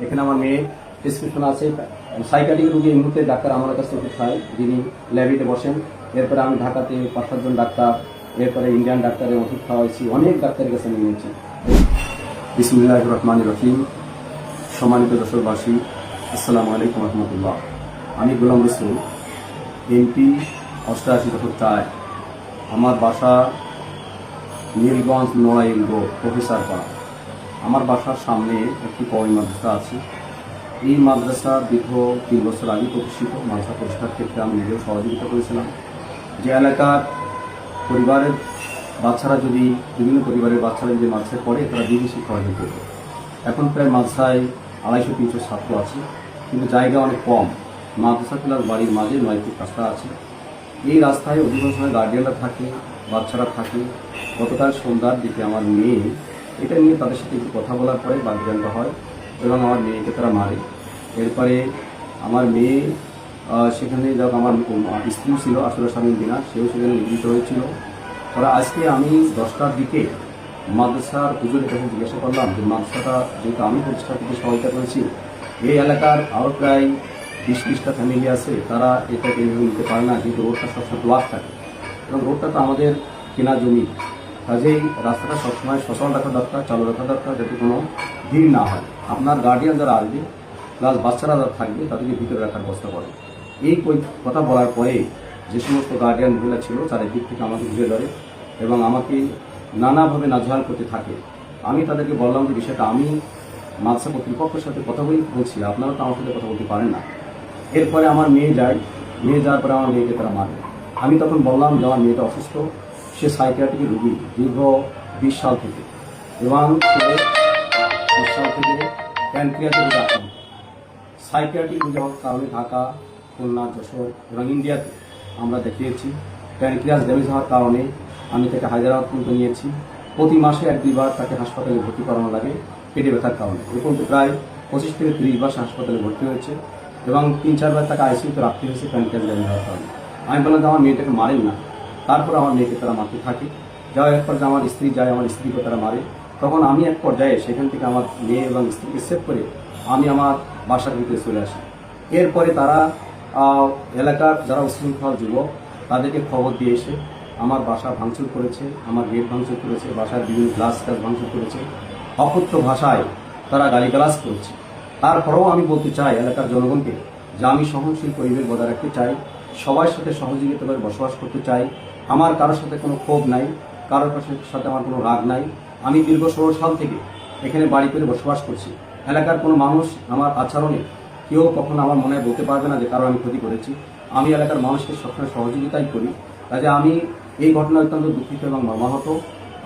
এখানে আমার মেয়ে প্রেসক্রিপশন আছে। সাইকিয়াট্রিক রোগী এই মুহূর্তে ডাক্তার আমার কাছে ওষুধ খায়, যিনি ল্যাবিতে বসেন। এরপরে আমি ঢাকাতে 5-7 জন ডাক্তার, এরপরে ইন্ডিয়ান ডাক্তারের ওষুধ খাওয়াইছি, অনেক ডাক্তারের কাছে আমি নিয়েছি। বিসমিল্লাহির রহমানির রহিম। সম্মানিত দর্শকবাসী, আসসালামু আলাইকুম রহমতুল্লাহ। আমি গোলাম রসুল, এমপি 88-4। আমার বাসা নীলগঞ্জ নড়াইল রোড, প্রফেসর পাড়া। আমার বাসার সামনে একটি কওমি মাদ্রাসা আছে। এই মাদ্রাসা দীর্ঘ 3 বছর আগে প্রতিষ্ঠিত। মাদ্রাসা প্রতিষ্ঠার ক্ষেত্রে আমি নিজেও সহযোগিতা করেছিলাম। যে এলাকার পরিবারের বাচ্চারা যদি বিভিন্ন পরিবারের বাচ্চারা যদি মাদ্রাসায় পড়ে, তারা দিনই শিক্ষা অর্জন করবে। এখন প্রায় মাদ্রাসায় 250-300 ছাত্র আছে, কিন্তু জায়গা অনেক কম। মাদ্রাসা ক্লাস বাড়ির মাঝে 9 ফুট রাস্তা আছে। এই রাস্তায় অধিকাংশ সময় গার্ডিয়ানরা থাকে, বাচ্চারা থাকে। গতকাল সন্ধ্যার দিকে আমার মেয়ে এটা নিয়ে তাদের সাথে একটু কথা বলার পরে বাগদানটা হয় এবং আমার মেয়েকে তারা মারে। এরপরে আমার মেয়ে সেখানে যাক আমার স্ত্রী ছিল আসলে স্বামী দিনা, সেও সেখানে নিগৃহীত হয়েছিল। ওরা আজকে আমি 10টার দিকে মাদ্রাসার হুজুরের কাছে জিজ্ঞাসা করলাম যে মাদ্রাসাটা যেহেতু আমি প্রতিষ্ঠা থেকে সহায়তা করেছি, এই এলাকার আরও প্রায় 20-20টা ফ্যামিলি আছে, তারা এটাকে নিতে পারে না, যেহেতু রোডটা সবসময় ব্লক থাকে এবং রোডটা তো আমাদের কেনা জমি। কাজেই রাস্তাটা সবসময় সচল রাখা দরকার, চালু রাখা দরকার, যাতে কোনো ভিড় না হয়। আপনার গার্ডিয়ান যারা আসবে প্লাস বাচ্চারা যারা থাকবে তাদেরকে ভিতরে রাখার ব্যবস্থা করে। এই কথা বলার পরে যে সমস্ত গার্ডিয়ান মহিলা ছিল চারিদিক থেকে আমাকে ঘিরে ধরে এবং আমাকে নানাভাবে নাজেহাল করতে থাকে। আমি তাদেরকে বললাম যে বিষয়টা আমি মাদ্রাসা কর্তৃপক্ষের সাথে কথা বলছি, আপনারা তো আমার সাথে কথা বলতে পারেন না। এরপরে আমার মেয়ে যাওয়ার পরে আমার মেয়েকে তারা মারে। আমি তখন বললাম যে আমার মেয়েটা অসুস্থ, সে সাইকিয়াট্রিক রোগী দীর্ঘ 20 সাল থেকে, এবং সে 20 সাল থেকে প্যানক্রিয়াসের রোগে আক্রান্ত। সাইকিয়াট্রিক রোগী হওয়ার কারণে ঢাকা, খুলনা, যশোর এবং ইন্ডিয়াতে আমরা দেখিয়েছি। প্যানক্রিয়াস ড্যামেজ হওয়ার কারণে আমি তাকে হায়দ্রাবাদ পর্যন্ত নিয়েছি। প্রতি মাসে 1-2 বার তাকে হাসপাতালে ভর্তি করানো লাগে পেটে ব্যথার কারণে। এ পর্যন্ত প্রায় 25 থেকে 30 বার হাসপাতালে ভর্তি হয়েছে এবং 3-4 বার তাকে আইসিইউতে রাখতে হয়েছে প্যানক্রিয়াস ড্যামেজ হওয়ার কারণে। আমি বললাম যে আমার মেয়েটাকে মারেন না। তারপর আমার মেয়েকে তারা মারতে থাকে। যাওয়ার এক পর্যায়ে আমার স্ত্রী যায়, আমার স্ত্রীকে তারা মারে। তখন আমি এক পর্যায়ে সেখান থেকে আমার মেয়ে এবং স্ত্রীকে সেভ করে আমি আমার বাসার ভিতরে চলে আসি। এরপরে তারা এলাকার যারা উশৃঙ্খল যুবক তাদেরকে খবর দিয়ে এসে আমার বাসা ভাঙচুর করেছে, আমার গেট ভাঙচুর করেছে, বাসার বিভিন্ন গ্লাস ভাঙচুর করেছে, অকথ্য ভাষায় তারা গালিগালাজ করেছে। তারপরেও আমি বলতে চাই এলাকার জনগণকে যে আমি সহনশীল পরিবেশ বজায় রাখতে চাই, সবার সাথে সহযোগিতাভাবে বসবাস করতে চাই। আমার কারোর সাথে কোনো ক্ষোভ নাই, কারোর সাথে আমার কোনো রাগ নাই। আমি দীর্ঘ 16 সাল থেকে এখানে বাড়ি করে বসবাস করছি। এলাকার কোনো মানুষ আমার আচরণে কেউ কখনো আমার মনে বলতে পারবে না যে কারো আমি ক্ষতি করেছি। আমি এলাকার মানুষকে সবসময় সহযোগিতাই করি। কাজে আমি এই ঘটনা অত্যন্ত দুঃখিত এবং মর্মাহত।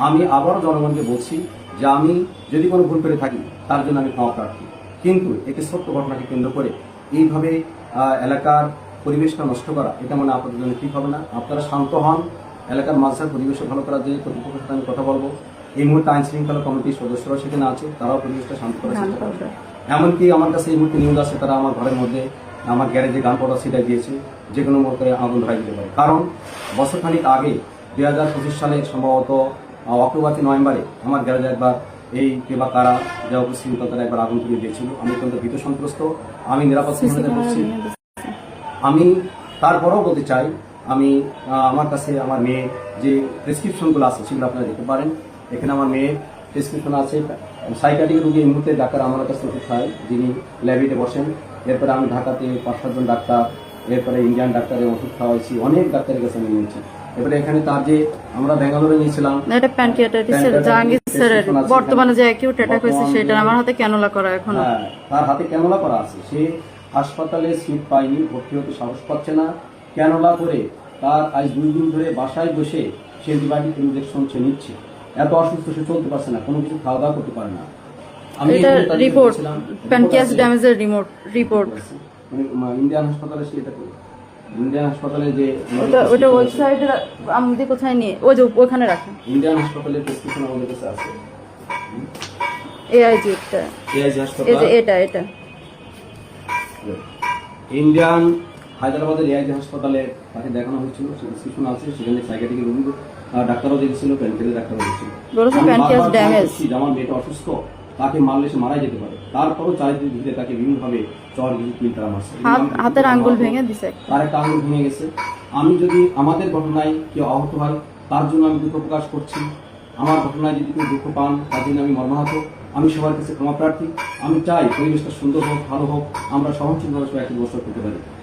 আমি আবারও জনগণকে বলছি যে আমি যদি কোনো ভুল করে থাকি তার জন্য আমি ক্ষমা প্রার্থী, কিন্তু একটি ছোট্ট ঘটনাকে কেন্দ্র করে এইভাবে এলাকার পরিবেশটা নষ্ট করা, এটা মনে আপনাদের জন্য ঠিক হবে না। আপনারা শান্ত হন, এলাকার মাদ্রাসার পরিবেশও ভালো করার জন্য কর্তৃপক্ষের সাথে আমি কথা বলবো। এই মুহূর্তে আইন শৃঙ্খলা কমিটির সদস্যরা সেখানে আছে, তারাও পরিবেশটা শান্ত করার চেষ্টা করবে। এমনকি আমার কাছে এই মুহূর্তে নিউজ আছে, তারা আমার ঘরের মধ্যে আমার গ্যারেজে গান পড়া সেটাই দিয়েছে, যে কোনো মুহূর্তে আগুন ধরাই দিতে পারে। কারণ বছরখানিক আগে 2025 সালে সম্ভবত অক্টোবর থেকে নভেম্বরে আমার গ্যারেজে একবার এই কেবা কারা যা উপশৃঙ্খল তারা একবার আগুন ধরিয়ে দিয়েছিল। আমি অত্যন্ত ভীত সন্ত্রস্ত, আমি নিরাপত্তা করছি। আমি তারপরেও বলতে চাই, আমি আমার কাছে আমার মেয়ে যে প্রেসক্রিপশনগুলো আছে সেগুলো আপনারা দেখতে পারেন। এখানে আমার মেয়ের প্রেসক্রিপশন আছে। সাইকিয়াট্রিক রোগী এই মুহূর্তে ডাক্তার আমার কাছে ওষুধ খায়, যিনি ল্যাবিতে বসেন। এরপরে আমি ঢাকাতে 5-7 জন ডাক্তার, এরপরে ইন্ডিয়ান ডাক্তারের ওষুধ খাওয়াইছি, অনেক ডাক্তারের কাছে আমি নিয়েছি। এবারে এখানে তার যে আমরা ব্যাঙ্গালোরে নিয়েছিলাম, এটা প্যানক্রিয়াটাইটিসের জাহাঙ্গীর স্যারের বর্তমানে যে অ্যাকিউট অ্যাটাক হয়েছে সেটা আমার হাতে ক্যানুলা করা এখন। হ্যাঁ, তার হাতে ক্যানুলা করা আছে। সে হাসপাতালে সিট পায়নি, ভর্তি হতে সাহস পাচ্ছে না। ক্যানুলা করে তার আজ 2 দিন ধরে বাসায় বসে সে অ্যান্টিবায়োটিক ইনজেকশন সে নিচ্ছে। এত অসুস্থ, সে চলতে পারছে না, কোনো কিছু খাওয়া দাওয়া করতে পারে না। আমি এটা রিপোর্ট প্যানক্রিয়াস ড্যামেজের রিপোর্ট ইন্ডিয়ান হাসপাতালে সে এটা করে। ইন্ডিয়ান হাসপাতালে যে ওটা ওয়েবসাইটে আমাদের কোথায় নিয়ে ওই যে ওখানে রাখেন। ইন্ডিয়ান হাসপাতালের প্রেসক্রিপশন আমাদের কাছে আছে। এআইজি হাসপাতাল, এটা ইন্ডিয়ান হায়দ্রাবাদের এআইজি হাসপাতালে তাকে দেখানো হয়েছিল, প্রেসক্রিপশন আছে। সেখানে সাইকিয়াট্রিক রোগী ডাক্তারও দেখেছিল, প্যানক্রিয়াস ডাক্তারও দেখেছিল। আমার মেয়েটা অসুস্থ, তাকে মারলে সে মারাই যেতে পারে। তারপরও চারিদিকে ঘিরে তাকে বিভিন্নভাবে চর ঘিরে তিন তারা মারছে। হাতের আঙ্গুল ভেঙে দিছে। তার একটা আঙুল ভেঙে গেছে। আমি যদি আমাদের ঘটনায় কেউ আহত হয় তার জন্য আমি দুঃখ প্রকাশ করছি। আমার ঘটনায় যদি কেউ দুঃখ পান তার জন্য আমি মর্মাহত। আমি সবার কাছে ক্ষমা প্রার্থী। আমি চাই পরিবেশটা সুন্দর হোক, ভালো হোক, আমরা সহনশীলভাবে সবাই একটি বছর করতে পারি।